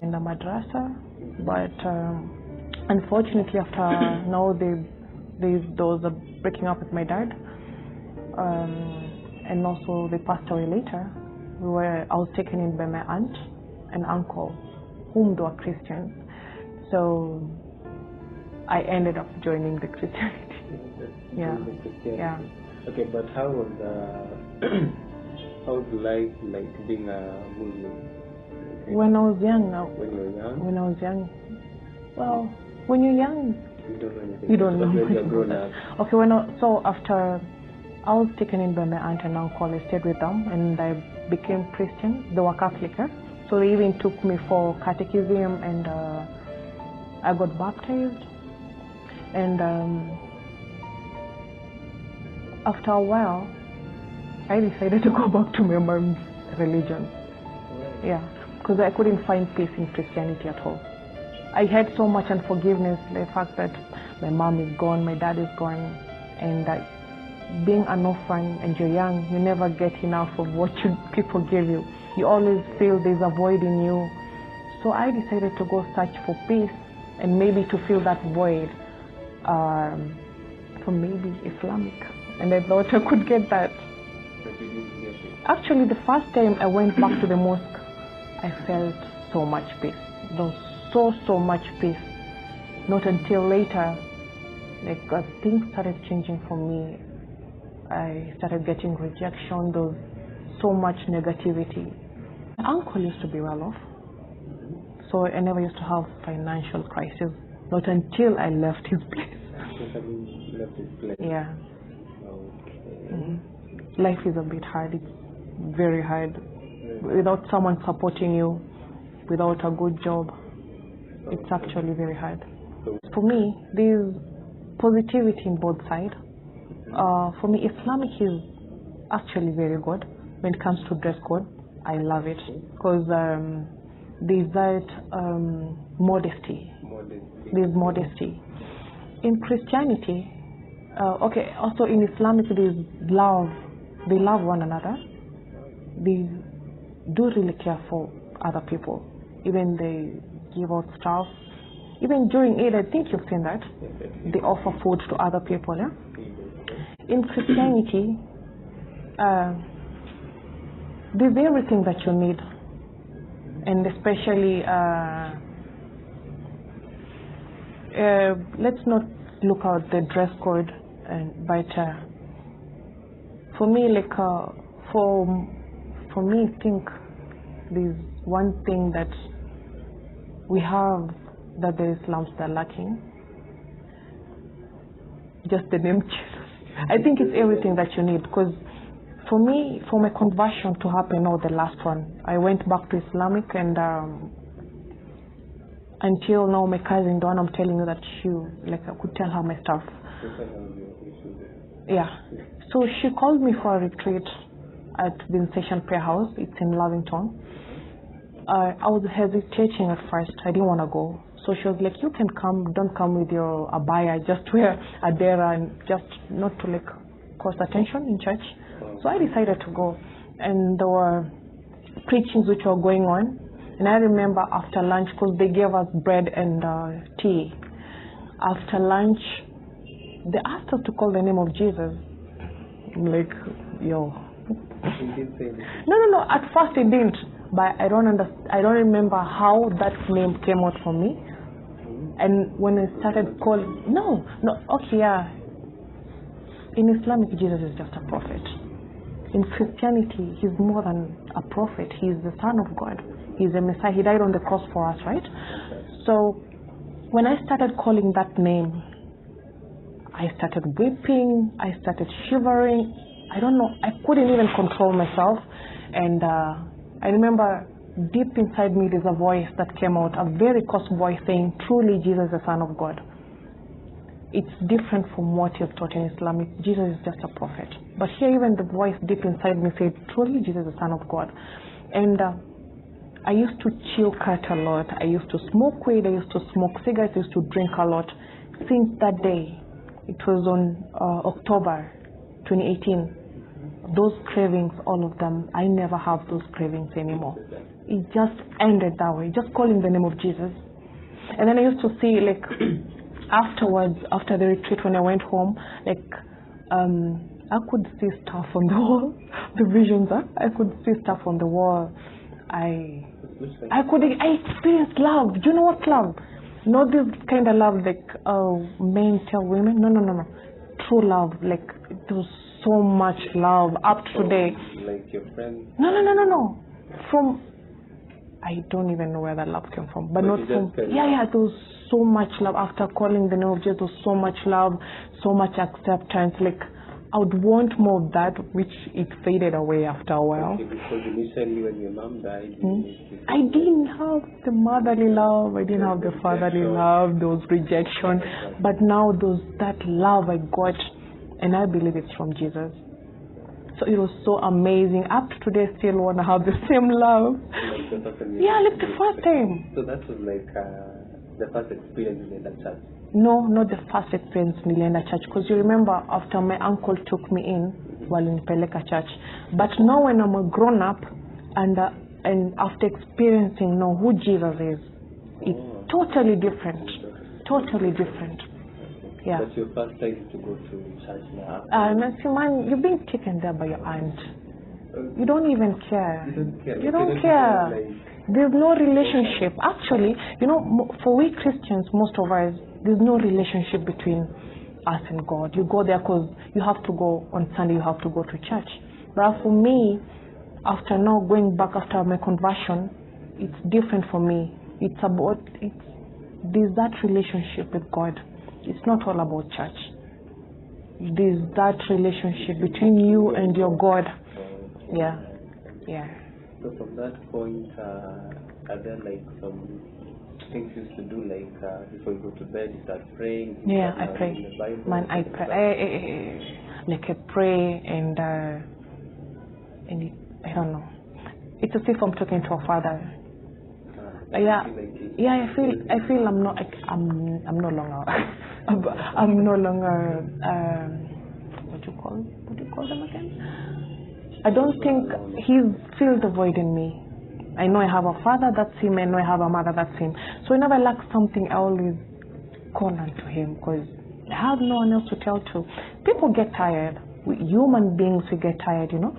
in the madrasa, but unfortunately after now there was a breaking up with my dad, and also they passed away later. I was taken in by my aunt and uncle, whom they were Christians. So I ended up joining the Christianity. Yeah. Yeah. Okay, but how was how's life like being a Muslim? When I was young, When you were young? Well, when you're young, You don't know anything. you don't know. When you're grown up. Okay, so after I was taken in by my aunt and uncle, I stayed with them and I became Christian. They were Catholic, so they even took me for catechism, and I got baptized. And after a while, I decided to go back to my mom's religion. Yeah, because I couldn't find peace in Christianity at all. I had so much unforgiveness, the fact that my mom is gone, my dad is gone, and being an orphan and you're young, you never get enough of what people give you. You always feel there's a void in you. So I decided to go search for peace and maybe to fill that void from maybe Islamic. And I thought I could get that. But you didn't get it. Actually, the first time I went back to the mosque, I felt so much peace. There was so much peace. Not until later, like things started changing for me. I started getting rejection. There was so much negativity. My uncle used to be well off, so I never used to have financial crisis. Not until I left his place. After you left his place. Yeah. Okay. Life is a bit hard. It's very hard. Without someone supporting you, without a good job, it's actually very hard. For me, there's positivity in both sides. For me, Islamic is actually very good when it comes to dress code. I love it because there's that modesty. There's modesty. In Christianity, okay, also in Islamic there's love. They love one another. They do really care for other people. Even they give out stuff. Even during Eid, I think you've seen that. They offer food to other people. Yeah? In Christianity, there's everything that you need. And especially, let's not look at the dress code, but for me, like, for me, I think there's one thing that we have that the Islams are lacking. Just the name Jesus. I think it's everything that you need, because for me, for my conversion to happen, or the last one, I went back to Islamic, and until now, my cousin, the one I'm telling you that she, like, I could tell her my stuff. Yeah. So she called me for a retreat at Vincentian Prayer House. It's in Lavington. I was hesitating at first. I didn't want to go. So she was like, you can come, don't come with your abaya, just wear a dera and just not to like cause attention in church. So I decided to go, and there were preachings which were going on, and I remember after lunch, because they gave us bread and tea. After lunch, they asked us to call the name of Jesus. I'm like, yo. No. At first it didn't, but I don't remember how that name came out for me. And when I started calling, no, okay, yeah. In Islamic, Jesus is just a prophet. In Christianity, he's more than a prophet. He's the Son of God. He's a Messiah. He died on the cross for us, right? So when I started calling that name, I started weeping. I started shivering. I don't know. I couldn't even control myself. And I remember deep inside me, there's a voice that came out, a very coarse voice saying, truly Jesus is the Son of God. It's different from what you've taught in Islamic. Jesus is just a prophet. But here even the voice deep inside me said, truly Jesus is the Son of God. And I used to chew cut a lot. I used to smoke weed. I used to smoke cigarettes. I used to drink a lot. Since that day, it was on October 2018. those cravings, all of them, I never have those cravings anymore. It just ended that way, just calling the name of Jesus. And then I used to see, like, afterwards, after the retreat, when I went home, like, I could see stuff on the wall, the visions, I could see stuff on the wall. I experienced love. Do you know what love? Not this kind of love like men tell women. No. True love. Like, there was so much love up to today. Like your friend? No. From, I don't even know where that love came from. But not from, yeah, there was so much love. After calling the name of Jesus, there was so much love, so much acceptance. Like, I would want more of that, which it faded away after a while. Okay, because initially when your mom died, I didn't have the motherly love, I didn't have the fatherly love, there was rejection. But now there's that love I got, and I believe it's from Jesus. So it was so amazing. Up to today, still want to have the same love. Like the first time. So that was like the first experience in the church? No, not the first experience nilienda church, because you remember after my uncle took me in, walinipeleka church. But now when I'm a grown up and after experiencing now who Jesus is, it's totally different. Totally different. Yeah. That's your first time to go to church now? See, man, you're being taken there by your aunt. You don't even care. You don't care. There's no relationship. Actually, you know, for we Christians, most of us, there's no relationship between us and God. You go there because you have to go on Sunday, you have to go to church. But for me, after now going back after my conversion, it's different for me. There's that relationship with God. It's not all about church. There's that relationship between you and your God. Yeah. So from that point, are there like some things you used to do, like before you go to bed, you start praying? Yeah, I pray. Man, I pray. Like I pray and I don't know. It's as if I'm talking to a father. I feel I'm no longer I'm no longer what do you call them again? I don't think he fills the void in me. I know I have a father, that's him. I know I have a mother, that's him. So whenever I lack something, I always call unto him, because I have no one else to tell to. People get tired. Human beings, we get tired, you know.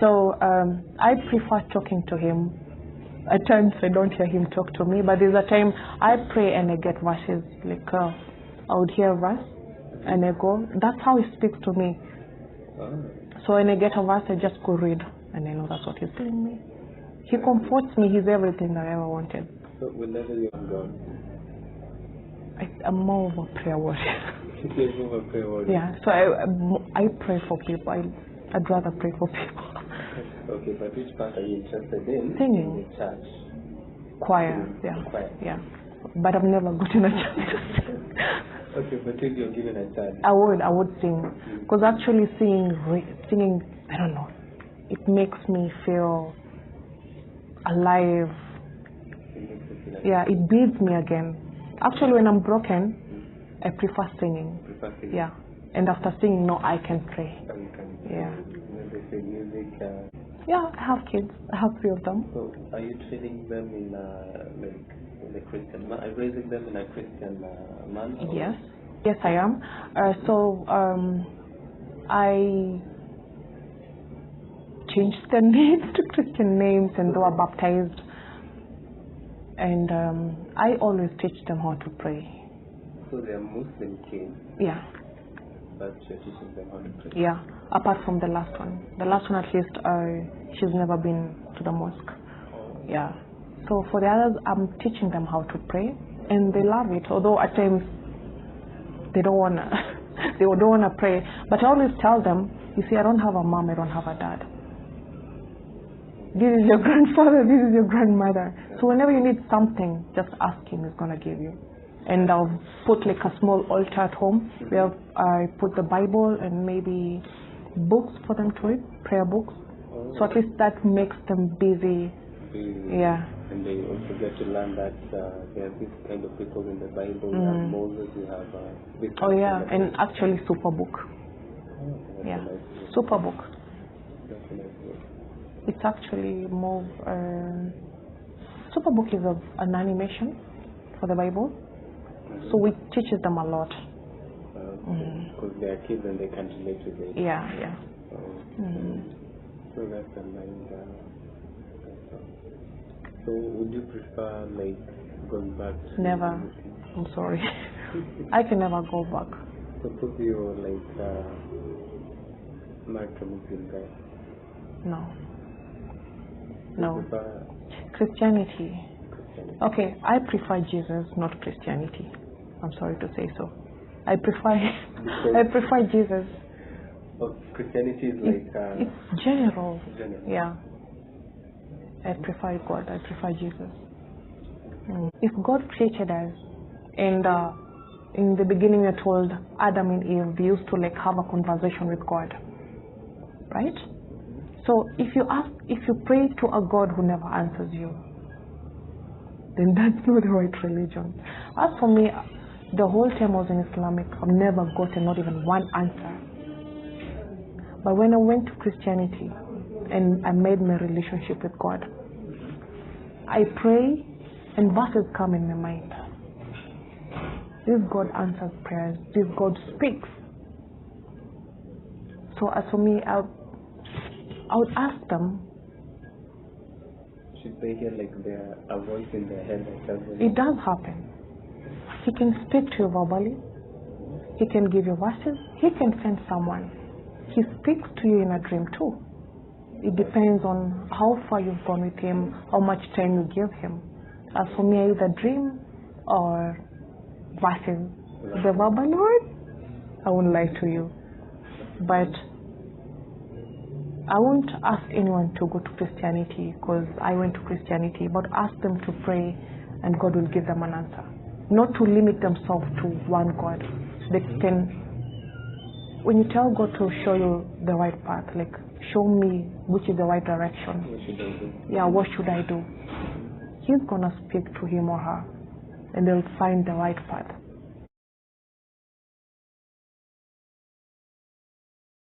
So I prefer talking to him. At times I don't hear him talk to me, but there's a time I pray and I get verses. Like I would hear a verse and I go. That's how he speaks to me. So when I get a verse, I just go read, and I know that's what he's telling me. He comforts me. He's everything that I ever wanted. So whenever you're gone, I'm more of a prayer warrior. You're more of a prayer warrior? Yeah. So I pray for people. I'd rather pray for people. Okay, but which part are you interested in? Singing. In the church. Choir. Choir. Yeah. But I've never gotten a chance. Okay, but if you're given a chance, I would sing, because actually singing, I don't know, it makes me feel alive. Yeah, it builds me again. Actually, when I'm broken, I prefer singing. Yeah, and after singing, no, I can pray. Yeah. Yeah, I have kids. I have 3 of them. So, are you training them in a Christian? Are you raising them in a Christian manner? Yes, I am. I changed their names to Christian names, and they were baptized. And I always teach them how to pray. So they are Muslim kids? Yeah. But you're teaching them how to pray? Yeah, apart from the last one. The last one, at least, she's never been to the mosque. Yeah. So for the others, I'm teaching them how to pray, and they love it. Although at times they don't wanna pray. But I always tell them, you see, I don't have a mom, I don't have a dad. This is your grandfather, this is your grandmother. So whenever you need something, just ask him, he's gonna give you. And I'll put like a small altar at home where I put the Bible and maybe books for them to read, prayer books. So at least that makes them busy. Yeah. And they also get to learn that there are these kind of people in the Bible. You have Moses, you have this. Oh yeah, and actually Superbook. Yeah, Superbook. Definitely. It's actually more. Superbook is an animation for the Bible, so it teaches them a lot. Because they are kids and they can't relate with it. Yeah. So that's a nice. So would you prefer like going back to Never. I'm sorry. I can never go back. Suppose you're like married to a Muslim guy. No. You No. prefer Christianity. Christianity. Okay, I prefer Jesus, not Christianity. I'm sorry to say so. I prefer Jesus. Oh, Christianity is like It's general. general. Yeah. I prefer God. I prefer Jesus. If God created us, and in the beginning you're told Adam and Eve, they used to like have a conversation with God, right? So if you pray to a God who never answers you, then that's not the right religion. As for me, the whole time I was in Islamic, I've never gotten not even one answer. But when I went to Christianity and I made my relationship with God, I pray and verses come in my mind. This God answers prayers. This God speaks. So as for me, I would ask them. Should they hear like a voice in their head that tells them? It does happen. He can speak to you verbally. He can give you verses. He can send someone. He speaks to you in a dream too. It depends on how far you've gone with him, how much time you give him. As for me, I either dream or verses. The verbal word, I won't lie to you. But I won't ask anyone to go to Christianity because I went to Christianity, but ask them to pray and God will give them an answer. Not to limit themselves to one God. They can, when you tell God to show you the right path, like show me which is the right direction. What should they do? Yeah, what should I do? He's gonna speak to him or her and they'll find the right path.